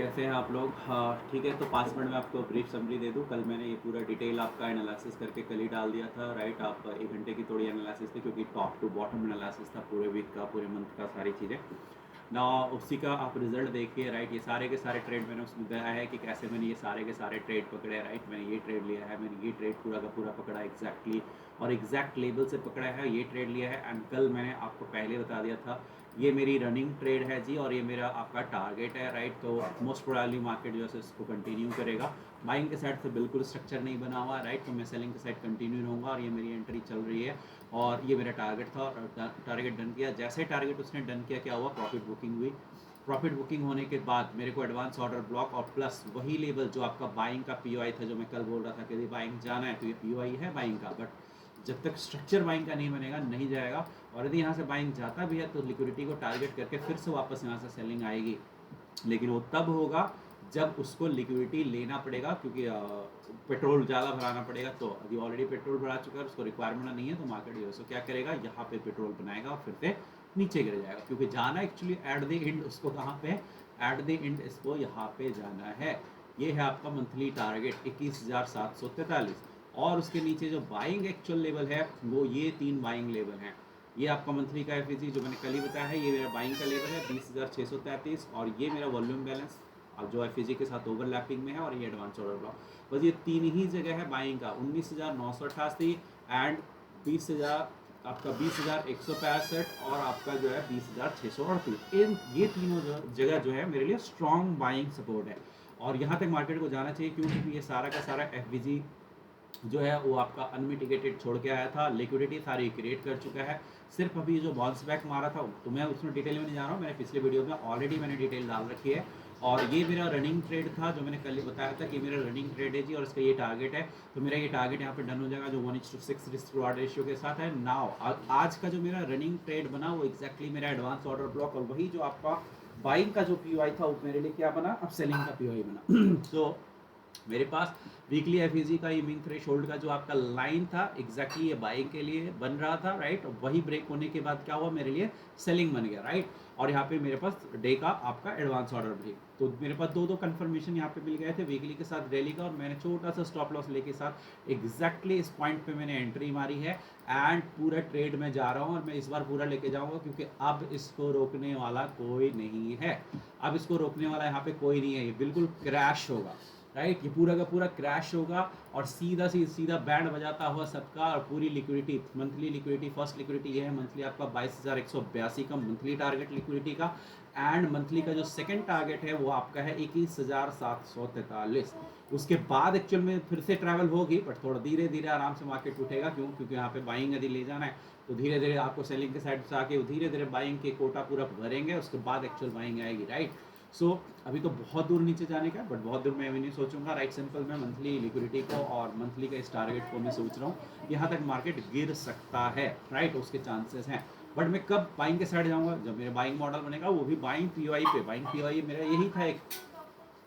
कैसे हैं आप लोग? हाँ ठीक है, तो 5 मिनट में आपको ब्रीफ समरी दे दूँ। कल मैंने ये पूरा डिटेल आपका एनालिसिस करके कल ही डाल दिया था, राइट? आप 1 घंटे की थोड़ी एनालिसिस थी, क्योंकि टॉप टू बॉटम एनालिसिस था पूरे वीक का, पूरे मंथ का, सारी चीज़ें ना। उसी का आप रिजल्ट देखिए, राइट? ये सारे के सारे ट्रेड मैंने उसमें दिखाया है कि कैसे मैंने ये सारे के सारे ट्रेड पकड़े हैं, राइट? मैंने ये ट्रेड लिया है, मैंने ये ट्रेड पूरा का पूरा पकड़ा एग्जैक्टली, और एग्जैक्ट लेवल से पकड़ा है, ये ट्रेड लिया है। एंड कल मैंने आपको पहले बता दिया था, ये मेरी रनिंग ट्रेड है जी, और ये मेरा आपका टारगेट है, राइट? तो मोस्ट प्रोबेबली मार्केट जो है इसको कंटिन्यू करेगा। बाइंग के साइड से बिल्कुल स्ट्रक्चर नहीं बना हुआ, राइट? तो मैं सेलिंग के साइड कंटिन्यू रहूँगा, और ये मेरी एंट्री चल रही है, और ये मेरा टारगेट था, और टारगेट डन किया। जैसे टारगेट उसने डन किया, क्या हुआ? प्रॉफिट बुकिंग हुई। प्रॉफिट बुकिंग होने के बाद मेरे को एडवांस ऑर्डर ब्लॉक और प्लस वही लेवल जो आपका बाइंग का पीओआई था, जो मैं कल बोल रहा था कि यदि बाइंग जाना है तो ये पीओआई है बाइंग का, बट जब तक स्ट्रक्चर बाइंग का नहीं बनेगा नहीं जाएगा। और यदि यहाँ से बाइंग जाता भी है तो लिक्विडिटी को टारगेट करके फिर से वापस यहाँ से सेलिंग आएगी, लेकिन वो तब होगा जब उसको लिक्विडिटी लेना पड़ेगा, क्योंकि पेट्रोल ज़्यादा भराना पड़ेगा। तो अभी ऑलरेडी पेट्रोल भरा चुका है, उसको रिक्वायरमेंट नहीं है, तो मार्केट जो है क्या करेगा, यहाँ पे पेट्रोल बनाएगा और फिर से नीचे गिर जाएगा, क्योंकि जाना एक्चुअली एट द एंड उसको कहाँ पे, एट द एंड इसको यहाँ पे जाना है। ये है आपका मंथली टारगेट 21,743, और उसके नीचे जो बाइंग एक्चुअल लेवल है वो ये 3 बाइंग लेवल हैं। ये आपका मंथली का एफईजी जो मैंने कल ही बताया है, ये मेरा बाइंग का लेवल है 20,633, और ये मेरा वॉल्यूम बैलेंस अब जो एफईजी के साथ ओवरलैपिंग में है, और ये एडवांस ऑर्डर ब्लॉक। बस ये 3 ही जगह है बाइंग का, 19,988 एंड 20,000, आपका 20,165, और आपका जो है 20,638। इन ये तीनों जगह जो है मेरे लिए स्ट्रॉन्ग बाइंग सपोर्ट है, और यहाँ तक मार्केट को जाना चाहिए। क्यों? क्योंकि ये सारा का सारा एफवीजी जो है वो आपका अनमिटिगेटेड छोड़ के आया था, लिक्विडिटी सारी क्रिएट कर चुका है। सिर्फ अभी जो बाउंस बैक मारा था, तो मैं उसमें डिटेल में नहीं जा रहा हूँ, मैंने पिछले वीडियो में ऑलरेडी मैंने डिटेल डाल रखी है। और ये मेरा रनिंग ट्रेड था, जो मैंने कल ही बताया था कि मेरा रनिंग ट्रेड है जी, और इसका ये टारगेट है। तो मेरा ये टारगेट यहाँ पे डन हो जाएगा, जो 1:6 रिस्क रिवार्ड रेशियो के साथ है। नाउ आज का जो मेरा रनिंग ट्रेड बना वो एक्जैक्टली मेरा एडवांस ऑर्डर ब्लॉक, और वही जो आपका बाइंग का जो पीओआई था वो मेरे लिए क्या बना, अब सेलिंग का पीओआई बना। तो मेरे पास वीकली एफईजी का ये मीन थ्रेशोल्ड का जो आपका लाइन था एग्जैक्टली ये बाइंग के लिए बन रहा था, राइट? वही ब्रेक होने के बाद क्या हुआ, मेरे लिए सेलिंग बन गया, राइट? और यहाँ पे मेरे पास डे का आपका एडवांस ऑर्डर ब्रेक, तो मेरे पास दो कंफर्मेशन यहाँ पे मिल गए थे, वीकली के साथ डेली का, और मैंने छोटा सा स्टॉप लॉस लेके साथ एग्जैक्टली इस पॉइंट पे मैंने एंट्री मारी है। एंड पूरा ट्रेड में जा रहा हूँ, और मैं इस बार पूरा लेके जाऊँगा, क्योंकि अब इसको रोकने वाला कोई नहीं है। अब इसको रोकने वाला यहाँ पे कोई नहीं है, ये बिल्कुल क्रैश होगा, राइट? ये पूरा का पूरा क्रैश होगा, और सीधा बैंड बजाता हुआ सबका, और पूरी liquidity, monthly liquidity, first liquidity ये है मंथली आपका 22,182 का मंथली टारगेट लिक्विडिटी का। एंड मंथली का जो सेकंड टारगेट है वो आपका है 21,743। उसके बाद एक्चुअल में फिर से ट्रैवल होगी, बट थोड़ा धीरे धीरे आराम से मार्केट उठेगा। क्यों? क्योंकि यहाँ पे बाइंग यदि ले जाना है तो धीरे धीरे आपको सेलिंग के साइड से आके धीरे धीरे बाइंग के कोटा पूरा भरेंगे, उसके बाद एक्चुअल बाइंग आएगी, राइट? सो अभी तो बहुत दूर नीचे जाने का, बट बहुत दूर मैं भी नहीं सोचूंगा, राइट? सिंपल मैं मंथली लिक्विडिटी को और मंथली का इस टारगेट को मैं सोच रहा हूँ, यहाँ तक मार्केट गिर सकता है, राइट? उसके चांसेस हैं। बट मैं कब बाइंग के साइड जाऊँगा? जब मेरा बाइंग मॉडल बनेगा, वो भी बाइंग पीओआई पे। बाइंग पीओआई मेरा यही था एक,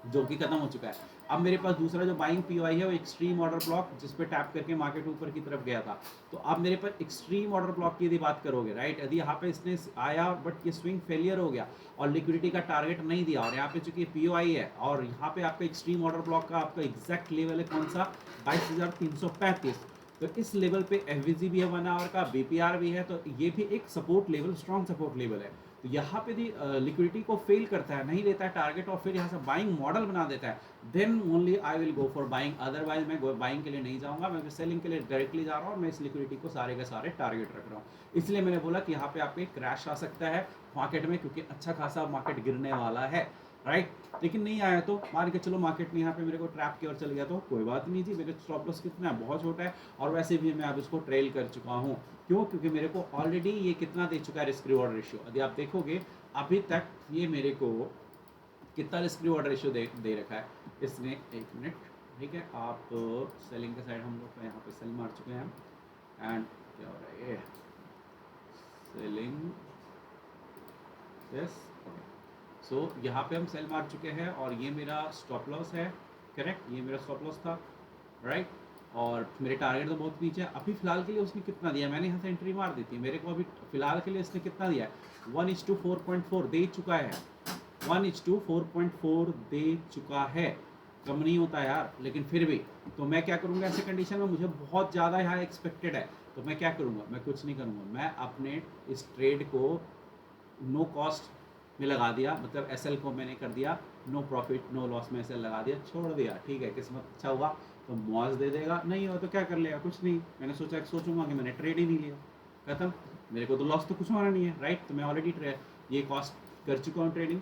जो कि खत्म हो चुका है। अब मेरे पास दूसरा जो बाइंग पीओआई है वो एक्सट्रीम ऑर्डर ब्लॉक, जिस पे टैप करके मार्केट ऊपर की तरफ गया था। तो अब मेरे पास एक्सट्रीम ऑर्डर ब्लॉक की यदि बात करोगे, राइट? यदि यहाँ पे इसने आया बट ये स्विंग फेलियर हो गया और लिक्विडिटी का टारगेट नहीं दिया, और यहाँ पे चूंकि पीओआई है, और यहाँ पे आपका एक्सट्रीम ऑर्डर ब्लॉक का आपका एग्जैक्ट लेवल है कौन सा, 22,335। तो इस लेवल पे एफवीजी भी है 1 आवर का, बीपीआर भी है, तो ये भी एक support level, strong support level है। तो यहाँ पे लिक्विडिटी को फेल करता है, नहीं लेता है टारगेट, और फिर यहाँ से बाइंग मॉडल बना देता है, then only I will go for buying. Otherwise मैं बाइंग के लिए नहीं जाऊँगा, मैं सेलिंग के लिए डायरेक्टली जा रहा हूँ, और मैं इस लिक्विडिटी को सारे के सारे टारगेट रख रहा हूँ। इसलिए मैंने बोला कि यहाँ पे आपके क्रैश आ सकता है मार्केट में, क्योंकि अच्छा खासा मार्केट गिरने वाला है, राइट? लेकिन नहीं आया तो मान के चलो मार्केट ने यहाँ पे मेरे को ट्रैप की ओर चल गया, तो कोई बात नहीं जी, मेरे स्टॉप लॉस कितना है, बहुत छोटा है, और वैसे भी मैं अब इसको ट्रेल कर चुका हूँ। क्यों? क्योंकि मेरे को ऑलरेडी ये कितना दे चुका है रिस्क रिवॉर्ड रेशियो। यदि आप देखोगे अभी तक ये मेरे को कितना रिस्क रिवॉर्ड रेशियो दे रखा है इसने। 1 मिनट, ठीक है? आप सेलिंग के साइड हम लोग यहाँ पे सेल मार चुके हैं, एंड क्या हो रहा है ये सेलिंग, यस, सो यहाँ पे हम सेल मार चुके हैं, और ये मेरा स्टॉप लॉस है, करेक्ट? ये मेरा स्टॉप लॉस था, राइट? और मेरे टारगेट तो बहुत नीचे है। अभी फिलहाल के लिए उसने कितना दिया, मैंने यहाँ से एंट्री मार दी थी, मेरे को अभी फिलहाल के लिए इसने कितना दिया है, 1:4.4 दे चुका है, 1:4.4 दे चुका है, कम नहीं होता यार, लेकिन फिर भी तो मैं क्या करूँगा ऐसे कंडीशन में, मुझे बहुत ज़्यादा यहाँ एक्सपेक्टेड है, तो मैं क्या करूँगा, मैं कुछ नहीं करूँगा, मैं अपने इस ट्रेड को नो कॉस्ट में लगा दिया, मतलब एसएल को मैंने कर दिया नो प्रॉफिट नो लॉस में एसएल लगा दिया, छोड़ दिया, ठीक है, किस्मत अच्छा हुआ तो मौज दे देगा, नहीं हो तो क्या कर लेगा, कुछ नहीं, मैंने सोचूंगा कि मैंने ट्रेड ही नहीं लिया, खत्म, मेरे को तो लॉस तो कुछ होना नहीं है, राइट, तो मैं ऑलरेडी ये कॉस्ट कर चुका हूँ ट्रेडिंग,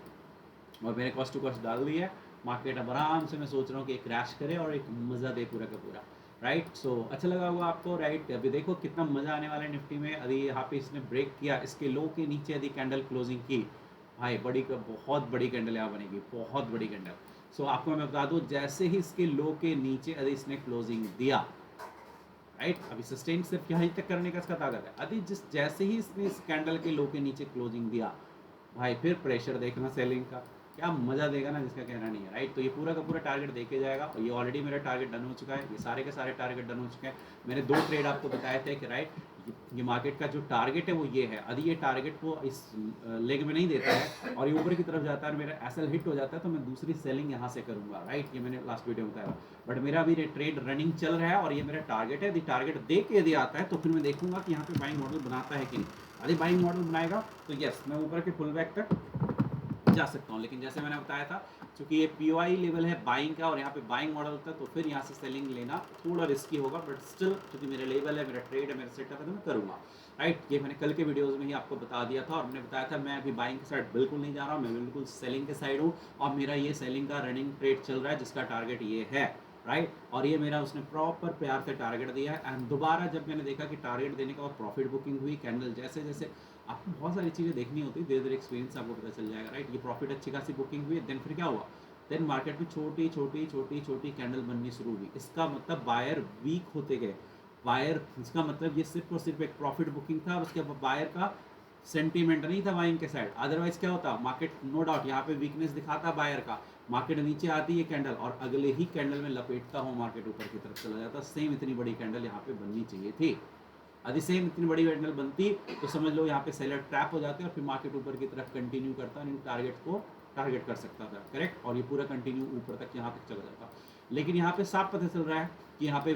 और मैंने कॉस्ट टू कॉस्ट डाल दिया है, मार्केट अब आराम से मैं सोच रहा हूँ कि क्रैश करे और एक मज़ा दे पूरा का पूरा, राइट। सो अच्छा लगा होगा आपको, राइट। अभी देखो कितना मज़ा आने वाला है निफ्टी में, अभी यहाँ पे इसने ब्रेक किया, इसके लो के नीचे यदि कैंडल क्लोजिंग की, भाई बड़ी बहुत बड़ी कैंडल यहाँ बनेगी, बहुत बड़ी कैंडल। सो आपको मैं बता दूँ, जैसे ही इसके लो के नीचे यदि इसने क्लोजिंग दिया, राइट, अभी सस्टेन सिर्फ यहाँ तक करने का इसका ताकत है, अभी जैसे ही इसने इस कैंडल के लो के नीचे क्लोजिंग दिया, भाई फिर प्रेशर देखना सेलिंग का, क्या मज़ा देगा ना, जिसका कहना नहीं है, राइट। तो ये पूरा का पूरा टारगेट देके जाएगा, और ये ऑलरेडी मेरा टारगेट डन हो चुका है, ये सारे के सारे टारगेट डन हो चुके हैं। मैंने 2 ट्रेड आपको बताए थे कि राइट, ये मार्केट का जो टारगेट है वो ये है, यदि ये टारगेट को इस लेग में नहीं देता है और ये ऊपर की तरफ जाता है, मेरा एसएल हिट हो जाता है, तो मैं दूसरी सेलिंग यहाँ से करूँगा, राइट, ये मैंने लास्ट वीडियो में बताया। बट मेरा अभी ट्रेड रनिंग चल रहा है और ये मेरा टारगेट है, यदि टारगेट दे के यदि आता है तो फिर मैं देखूंगा कि यहाँ पे बाइंग मॉडल बनाता है कि नहीं, यदि बाइंग मॉडल बनाएगा तो यस, मैं ऊपर के फुल बैक तक जा सकता हूँ, लेकिन जैसे मैंने बताया था, क्योंकि ये पीओआई लेवल है बाइंग का और यहाँ पे बाइंग मॉडल होता है, तो फिर यहाँ से सेलिंग लेना थोड़ा रिस्की होगा, बट स्टिल क्योंकि मेरा लेवल है, मेरा ट्रेड है, मेरा सेटअप है, तो मैं करूँगा, राइट। ये मैंने कल के वीडियोस में ही आपको बता दिया था, और मैंने बताया था मैं अभी बाइंग के साइड बिल्कुल नहीं जा रहा हूँ, मैं बिल्कुल सेलिंग के साइड हूँ, और मेरा ये सेलिंग का रनिंग ट्रेड चल रहा है, जिसका टारगेट ये है, राइट। और ये मेरा उसने प्रॉपर प्यार से टारगेट दिया है, एंड दोबारा जब मैंने देखा कि टारगेट देने के बाद प्रॉफिट बुकिंग हुई, कैंडल जैसे जैसे आपको बहुत सारी चीज़ें देखनी होती है, धीरे धीरे एक्सपीरियंस आपको पता चल जाएगा, राइट। ये प्रॉफिट अच्छी खासी बुकिंग हुई, देन फिर क्या हुआ, देन मार्केट में छोटी छोटी छोटी छोटी कैंडल बननी शुरू हुई, इसका मतलब बायर वीक होते गए, बायर, इसका मतलब ये सिर्फ और सिर्फ एक प्रॉफिट बुकिंग था, और उसके बाद बायर का सेंटीमेंट नहीं था बाइंग के साइड, अदरवाइज क्या होता, मार्केट नो डाउट यहाँ पे वीकनेस दिखाता बायर का, मार्केट नीचे आती है कैंडल और अगले ही कैंडल में लपेटता हूँ मार्केट ऊपर की तरफ चला जाता, सेम इतनी बड़ी कैंडल यहाँ पे बननी चाहिए थी, यदि सेम इतनी बड़ी कैंडल बनती तो समझ लो यहाँ पे सेलर ट्रैप हो जाते और फिर मार्केट ऊपर की तरफ कंटिन्यू करता और इन टारगेट को टारगेट कर सकता था, करेक्ट, और ये पूरा कंटिन्यू ऊपर तक यहाँ तक चला जाता, लेकिन यहाँ पे साफ पता चल रहा है कि यहाँ पे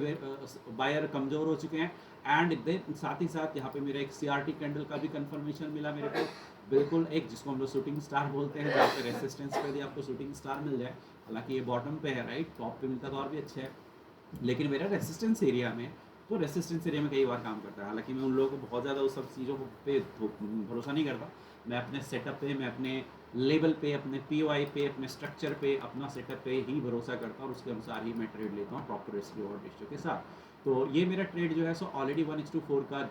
बायर कमज़ोर हो चुके हैं, एंड देन साथ ही साथ यहाँ पे मेरा एक सीआरटी कैंडल का भी कंफर्मेशन मिला मेरे को, बिल्कुल एक जिसको हम लोग शूटिंग स्टार बोलते हैं, जहाँ पे रेसिस्टेंस पे भी आपको शूटिंग स्टार मिल जाए, हालांकि ये बॉटम पे है, राइट, टॉप पे मिलता तो और भी अच्छा है, लेकिन मेरा रेसिस्टेंस एरिया में, तो रेसिस्टेंस एरिया में कई बार काम करता है, हालांकि मैं उन लोगों को बहुत ज़्यादा उस सब चीज़ों पे भरोसा नहीं करता, मैं अपने सेटअप पे, मैं अपने लेवल पे, अपने पीओआई पे, अपने स्ट्रक्चर पे, अपना सेटअप पे ही भरोसा करता हूँ और उसके अनुसार ही मैं ट्रेड लेता हूँ प्रॉपर रिस्क रिवॉर्ड रेशियो के साथ। तो ये मेरा ट्रेड जो है सो ऑलरेडी 1:4 का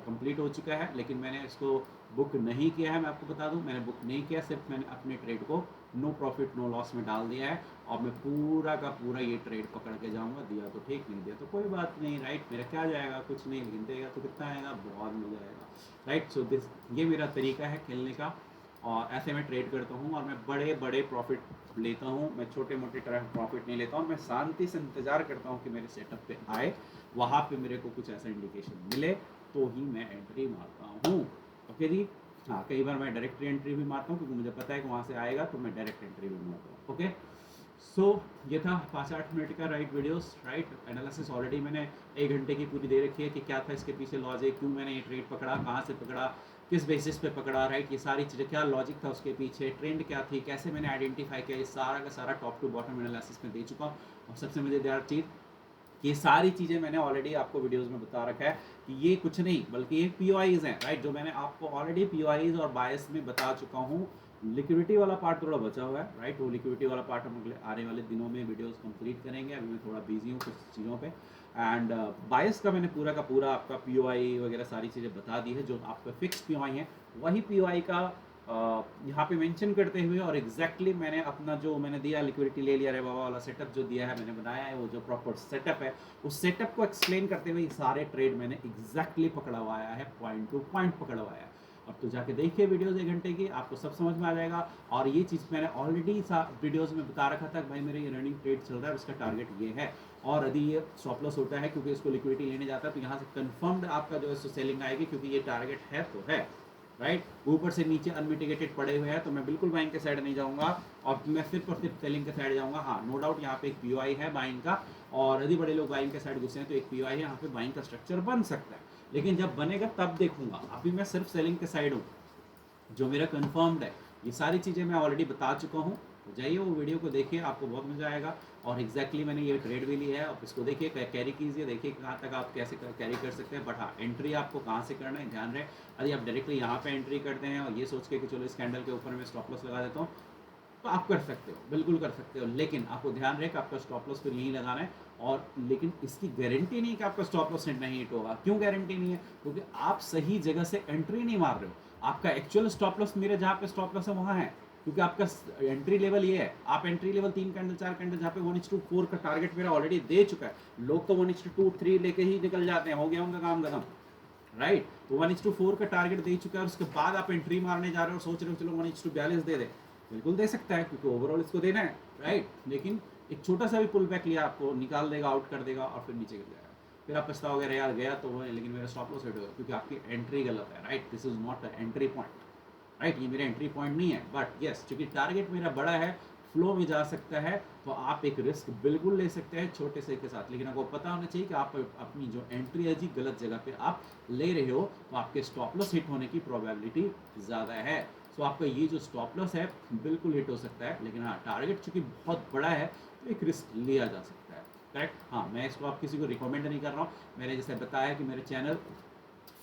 कंप्लीट हो चुका है, लेकिन मैंने इसको बुक नहीं किया है, मैं आपको बता दूं, मैंने बुक नहीं किया, सिर्फ मैंने अपने ट्रेड को नो प्रॉफिट नो लॉस में डाल दिया है, और मैं पूरा का पूरा ये ट्रेड पकड़ के जाऊंगा, दिया तो ठीक, नहीं दिया तो कोई बात नहीं, राइट, मेरा क्या जाएगा, कुछ नहीं, लेकिन देगा तो कितना आएगा, बहुत मजा आएगा, राइट। सो दिस, ये मेरा तरीका है खेलने का, और ऐसे मैं ट्रेड करता हूँ, और मैं बड़े बड़े प्रॉफिट लेता हूँ, मैं छोटे मोटे प्रॉफिट नहीं लेता हूँ, मैं शांति से इंतज़ार करता हूँ कि मेरे सेटअप पे आए, वहाँ पे मेरे को कुछ ऐसा इंडिकेशन मिले तो ही मैं एंट्री मारता हूँ, ओके जी। हाँ, कई बार मैं डायरेक्ट एंट्री भी मारता हूँ, क्योंकि मुझे पता है कि वहाँ से आएगा, तो मैं डायरेक्ट एंट्री भी मारता हूँ, ओके। सो ये था 5-8 मिनट का right videos, right analysis, already मैंने 1 घंटे की पूरी दे रखी है कि क्या था इसके पीछे लॉजिक, क्यों मैंने ये ट्रेड पकड़ा, कहाँ से पकड़ा, किस बेसिस पे पकड़ा, राइट, ये सारी चीज़ें, क्या लॉजिक था उसके पीछे, ट्रेंड क्या थी, कैसे मैंने आइडेंटिफाई किया, ये सारा का सारा टॉप टू बॉटम एनालिसिस में दे चुका हूँ। और सबसे मज़ेदार चीज़, ये सारी चीज़ें मैंने ऑलरेडी आपको वीडियोस में बता रखा है कि ये कुछ नहीं बल्कि ये पीओआईज हैं, राइट, जो मैंने आपको ऑलरेडी पीओआईज और बायस में बता चुका हूँ। लिक्विडिटी वाला पार्ट थोड़ा बचा हुआ है, राइट, वो लिक्विडिटी वाला पार्ट हम अगले आने वाले दिनों में वीडियोस कंप्लीट करेंगे, अभी मैं थोड़ा बिजी हूँ कुछ चीज़ों पे, एंड बायस का मैंने पूरा का पूरा आपका पीओआई वगैरह सारी चीज़ें बता दी है, जो आपका फिक्स पीओआई है वही पीओआई का यहाँ पे मेंशन करते हुए, और एग्जैक्टली मैंने अपना जो मैंने दिया लिक्विडिटी ले लिया रे बाबा वाला सेटअप जो दिया है, मैंने बनाया है वो जो प्रॉपर सेटअप है, उस सेटअप को एक्सप्लेन करते हुए सारे ट्रेड मैंने एग्जैक्टली पकड़वाया है, पॉइंट टू पॉइंट पकड़वाया है। अब तो जाके देखिए वीडियोस 1 घंटे की, आपको सब समझ में आ जाएगा। और ये चीज़ मैंने ऑलरेडी वीडियोस में बता रखा था कि भाई मेरे ये रनिंग ट्रेड चल रहा है, उसका टारगेट ये है, और यदि ये स्टॉप लॉस होता है क्योंकि इसको लिक्विडिटी लेने जाता है, तो यहाँ से कंफर्म्ड आपका जो है सेलिंग आएगी, क्योंकि ये टारगेट है तो है, राइट। ऊपर से नीचे अनमिटिगेटेड पड़े हुए हैं, तो मैं बिल्कुल बाइंग के साइड नहीं जाऊंगा और मैं सिर्फ और सिर्फ सेलिंग के साइड जाऊंगा। हाँ, नो डाउट यहाँ पे एक पीओआई है बाइंग का, और यदि बड़े लोग बाइंग के साइड घुसे हैं तो एक पीओआई है, यहाँ पे बाइंग का स्ट्रक्चर बन सकता है, लेकिन जब बनेगा तब देखूंगा। अभी मैं सिर्फ सेलिंग के साइड हूँ, जो मेरा कंफर्म्ड है। ये सारी चीज़ें मैं ऑलरेडी बता चुका हूँ, तो जाइए वो वीडियो को देखिए, आपको बहुत मज़ा आएगा। और एग्जैक्टली मैंने ये ट्रेड भी लिया है, आप इसको देखिए, कैरी कीजिए, देखिए कहाँ तक आप कैसे कैरी कर सकते हैं। बट हाँ, एंट्री आपको कहाँ से करना है ध्यान रहे। यदि आप डायरेक्टली यहाँ पे एंट्री करते हैं और ये सोच के कि चलो इस कैंडल के ऊपर मैं स्टॉप लॉस लगा देता हूँ, तो आप कर सकते हो, बिल्कुल कर सकते हो, लेकिन आपको ध्यान रहे कि आपका स्टॉप लॉस फिर यहीं लगाना है। और लेकिन इसकी गारंटी नहीं कि आपका स्टॉप लॉस हिट नहीं हिट होगा। क्यों गारंटी नहीं है? क्योंकि आप सही जगह से एंट्री नहीं मार रहे हो। आपका एक्चुअल स्टॉप लॉस मेरे जहाँ पे स्टॉप लॉस है वहाँ है, क्योंकि आपका एंट्री लेवल ये है। आप एंट्री लेवल 3 कैंडल 4 कैंडल जहाँ पे 1:4 का टारगेट मेरा ऑलरेडी दे चुका है। लोग तो 1:2 3 लेके ही निकल जाते हैं, हो गया उनका काम खत्म, राइट। तो 1:4 का टारगेट दे चुका है और उसके बाद आप एंट्री मारने जा रहे हो और सोच रहे हो चलो 1:42 दे दे। बिल्कुल दे सकता है, क्योंकि ओवरऑल इसको देना है, राइट। लेकिन एक छोटा सा भी पुल बैक लिया आपको निकाल देगा, आउट कर देगा और फिर नीचे गिर जाएगा। फिर आप पछताओगे, अरे यार गया तो वो है, लेकिन मेरा स्टॉप लॉस हिट होगा, क्योंकि आपकी एंट्री गलत है, right. This is not a entry point, right. ये मेरा एंट्री पॉइंट नहीं है। बट यस, चूंकि टारगेट मेरा बड़ा है, फ्लो में जा सकता है, तो आप एक रिस्क बिल्कुल ले सकते हैं छोटे से के साथ। लेकिन आपको पता होना चाहिए कि आप अपनी जो एंट्री है जी गलत जगह पे आप ले रहे हो, तो आपके स्टॉप लॉस हिट होने की प्रोबेबिलिटी ज़्यादा है। सो आपका ये जो स्टॉप लॉस है बिल्कुल हिट हो सकता है, लेकिन हाँ, टारगेट चूंकि बहुत बड़ा है तो एक रिस्क लिया जा सकता है, करेक्ट। हाँ, मैं इसको आप किसी को रिकमेंड नहीं कर रहा हूँ। मैंने जैसे बताया कि मेरे चैनल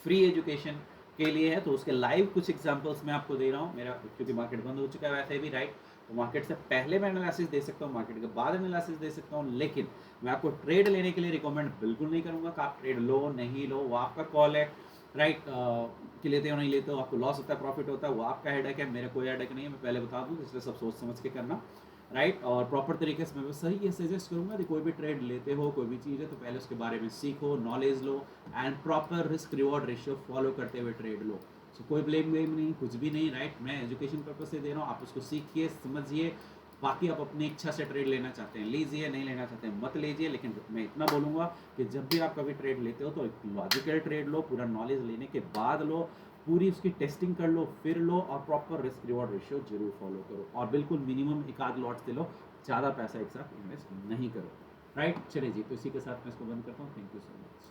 फ्री एजुकेशन के लिए है, तो उसके लाइव कुछ एग्जांपल्स मैं आपको दे रहा हूँ। मेरा क्योंकि मार्केट बंद हो चुका है वैसे भी, राइट। तो मार्केट से पहले मैं एनालिसिस दे सकता हूँ, मार्केट के बाद एनालिसिस दे सकता हूँ, लेकिन मैं आपको ट्रेड लेने के लिए रिकमेंड बिल्कुल नहीं करूँगा कि आप ट्रेड लो नहीं लो, वो आपका कॉल है, राइट। कि लेते हो नहीं लेते हो, आपको लॉस होता है प्रॉफिट होता है, वो आपका हेडेक है, मेरा कोई हेडेक नहीं है, मैं पहले बता दूँ, इसलिए सब सोच समझ के करना, राइट। और प्रॉपर तरीके से मैं सही ये सजेस्ट करूँगा कि कोई भी ट्रेड लेते हो, कोई भी चीज़ है, तो पहले उसके बारे में सीखो, knowledge low, and proper risk reward ratio follow करते हुए ट्रेड लो। सो कोई ब्लेम वेम नहीं, कुछ भी नहीं, राइट। मैं एजुकेशन पर्पज से दे रहा हूँ, आप उसको सीखिए, समझिए। बाकी आप अपनी इच्छा से ट्रेड लेना चाहते हैं लीजिए, नहीं लेना चाहते हैं मत लीजिए। लेकिन मैं इतना बोलूँगा कि जब भी आप कभी ट्रेड लेते हो तो एक लॉजिकल ट्रेड लो, पूरा नॉलेज लेने के बाद लो, पूरी उसकी टेस्टिंग कर लो, फिर लो, और प्रॉपर रिस्क रिवॉर्ड रेशियो जरूर फॉलो करो, और बिल्कुल मिनिमम एक आध लॉट से लो, ज़्यादा पैसा एक साथ इन्वेस्ट नहीं करो, राइट। चलिए जी, तो इसी के साथ मैं इसको बंद करता हूँ। Thank you so much.